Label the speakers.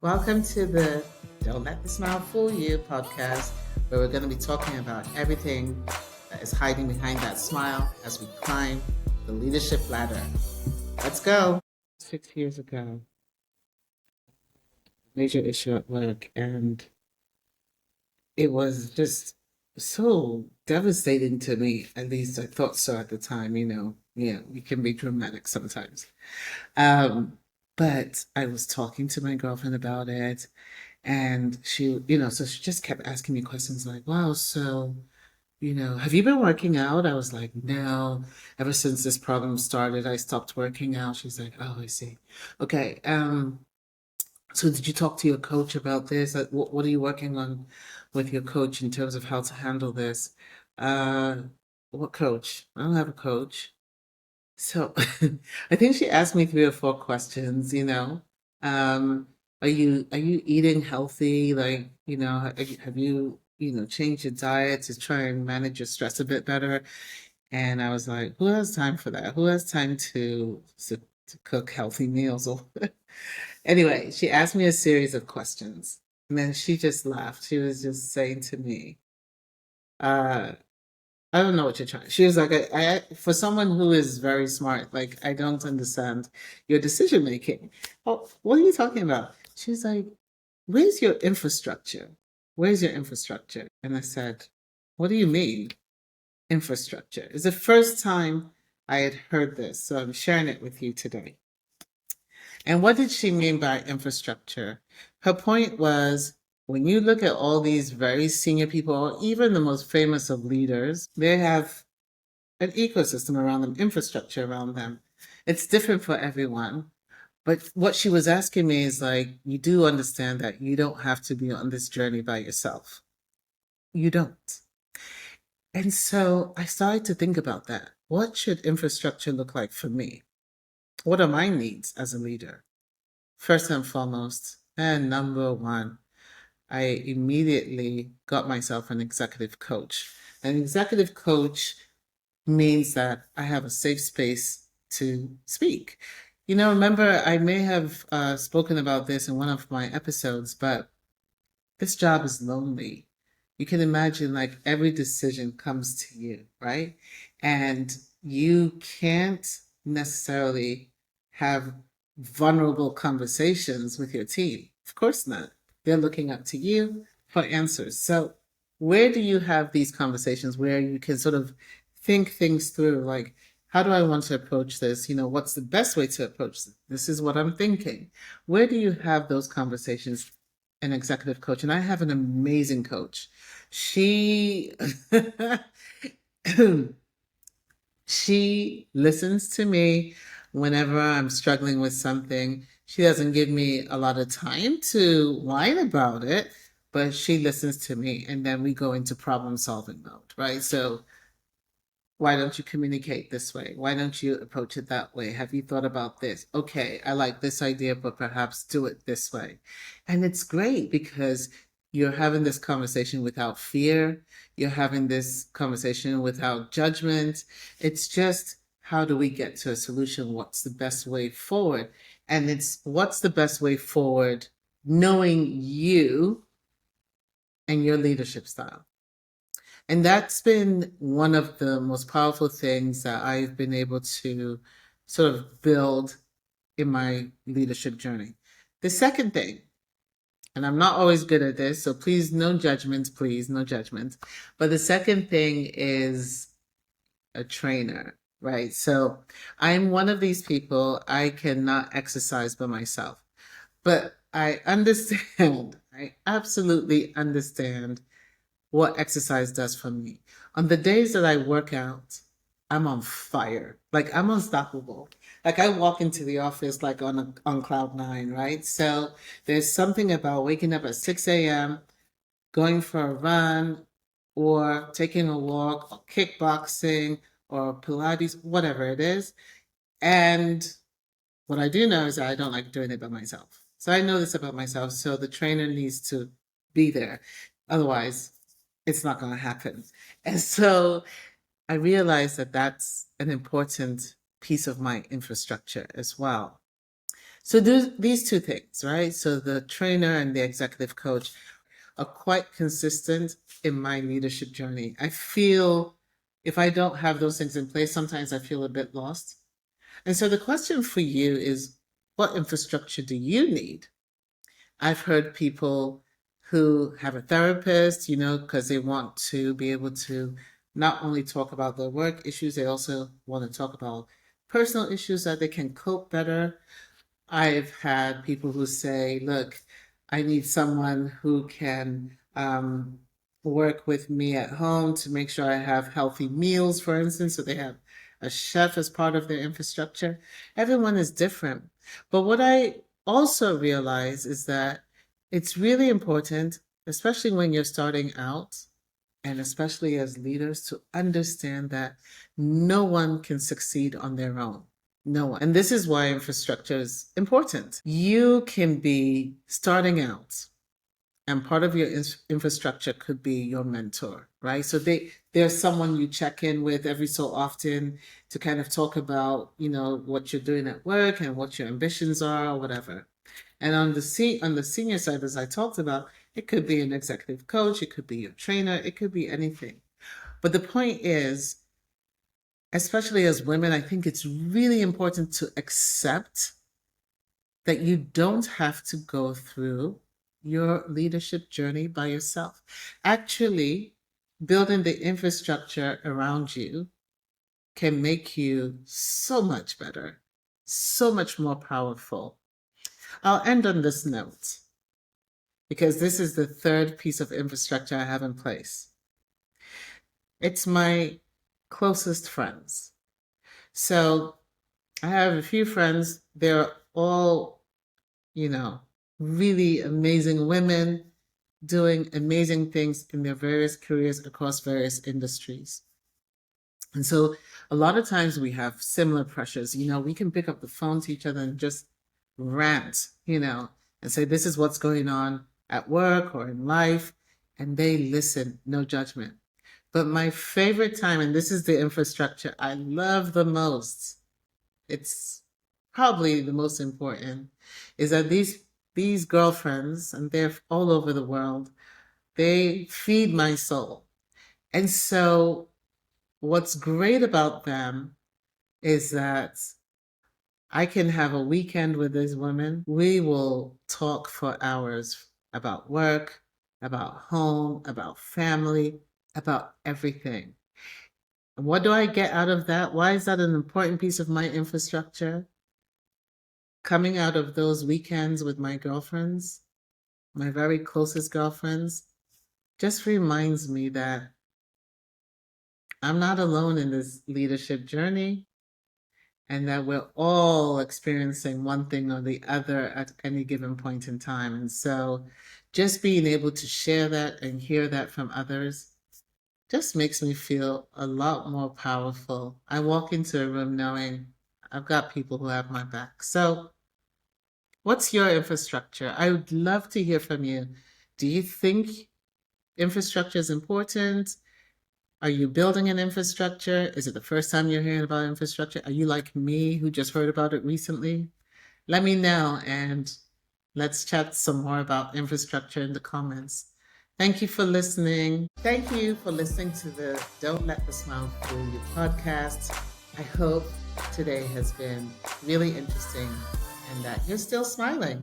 Speaker 1: Welcome to the Don't Let the Smile Fool You podcast, where we're going to be talking about everything that is hiding behind that smile as we climb the leadership ladder. Let's go. 6 years ago, major issue at work, and it was just so devastating to me. At least I thought so at the time. Yeah, we can be dramatic sometimes. Um, but I was talking to my girlfriend about it. And so she just kept asking me questions like, wow, so, have you been working out? I was like, no, ever since this problem started, I stopped working out. She's like, oh, I see. Okay. So did you talk to your coach about this? What are you working on with your coach in terms of how to handle this? Uh, what coach? I don't have a coach. So I think she asked me 3 or 4 questions. Um, are you eating healthy? Like, have you changed your diet to try and manage your stress a bit better? And I was like, who has time for that? Who has time to cook healthy meals? Anyway, she asked me a series of questions. And then she just laughed. She was just saying to me, uh, I don't know what you're trying. She was like, for someone who is very smart, like, I don't understand your decision making. Oh, what are you talking about? She's like, where's your infrastructure? Where's your infrastructure? And I said, what do you mean, infrastructure? It's the first time I had heard this, so I'm sharing it with you today. And what did she mean by infrastructure? Her point was when you look at all these very senior people, even the most famous of leaders, they have an ecosystem around them, infrastructure around them. It's different for everyone. But what she was asking me is like, you do understand that you don't have to be on this journey by yourself. You don't. And so I started to think about that. What should infrastructure look like for me? What are my needs as a leader? First and foremost, and number one, I immediately got myself an executive coach. An executive coach means that I have a safe space to speak. Remember, I may have spoken about this in one of my episodes, but this job is lonely. You can imagine like every decision comes to you, right? And you can't necessarily have vulnerable conversations with your team. Of course not. They're looking up to you for answers. So, where do you have these conversations where you can sort of think things through? Like, how do I want to approach this? What's the best way to approach this? This is what I'm thinking. Where do you have those conversations? An executive coach, and I have an amazing coach. She she listens to me whenever I'm struggling with something. She doesn't give me a lot of time to whine about it, but she listens to me, and then we go into problem solving mode, right? So why don't you communicate this way? Why don't you approach it that way? Have you thought about this? Okay, I like this idea, but perhaps do it this way. And it's great because you're having this conversation without fear. You're having this conversation without judgment. It's just how do we get to a solution? What's the best way forward? And it's what's the best way forward knowing you and your leadership style. And that's been one of the most powerful things that I've been able to sort of build in my leadership journey. The second thing, and I'm not always good at this, so please, no judgment. But the second thing is a trainer, right? So I'm one of these people, I cannot exercise by myself, but I understand, I absolutely understand what exercise does for me. On the days that I work out, I'm on fire. Like I'm unstoppable. Like I walk into the office like on cloud nine, right? So there's something about waking up at 6 a.m., going for a run, or taking a walk, or kickboxing, or Pilates, whatever it is. And what I do know is that I don't like doing it by myself. So I know this about myself. So the trainer needs to be there. Otherwise, it's not going to happen. And so I realized that that's an important piece of my infrastructure as well. So there's these two things, right? So the trainer and the executive coach are quite consistent in my leadership journey. I feel if I don't have those things in place, sometimes I feel a bit lost. And so the question for you is, what infrastructure do you need? I've heard people who have a therapist, because they want to be able to not only talk about their work issues, they also want to talk about personal issues that they can cope better. I've had people who say, look, I need someone who can work with me at home to make sure I have healthy meals, for instance, so they have a chef as part of their infrastructure. Everyone is different. But what I also realize is that it's really important, especially when you're starting out, and especially as leaders, to understand that no one can succeed on their own. No one. And this is why infrastructure is important. You can be starting out, and part of your infrastructure could be your mentor, right? So there's someone you check in with every so often to kind of talk about, what you're doing at work and what your ambitions are or whatever. And on the senior side, as I talked about, it could be an executive coach, it could be your trainer, it could be anything. But the point is, especially as women, I think it's really important to accept that you don't have to go through your leadership journey by yourself. Actually, building the infrastructure around you can make you so much better, so much more powerful. I'll end on this note because this is the third piece of infrastructure I have in place. It's my closest friends. So I have a few friends. They're all, really amazing women doing amazing things in their various careers across various industries. And so a lot of times we have similar pressures. We can pick up the phone to each other and just rant, and say, this is what's going on at work or in life. And they listen, no judgment. But my favorite time, and this is the infrastructure I love the most, it's probably the most important, is that these girlfriends, and they're all over the world, they feed my soul. And so what's great about them is that I can have a weekend with these women. We will talk for hours about work, about home, about family, about everything. And what do I get out of that? Why is that an important piece of my infrastructure? Coming out of those weekends with my girlfriends, my very closest girlfriends, just reminds me that I'm not alone in this leadership journey and that we're all experiencing one thing or the other at any given point in time. And so just being able to share that and hear that from others just makes me feel a lot more powerful. I walk into a room knowing I've got people who have my back. So what's your infrastructure? I would love to hear from you. Do you think infrastructure is important? Are you building an infrastructure? Is it the first time you're hearing about infrastructure? Are you like me who just heard about it recently? Let me know and let's chat some more about infrastructure in the comments. Thank you for listening. Thank you for listening to the Don't Let the Smile Fool You podcast. I hope today has been really interesting and that you're still smiling.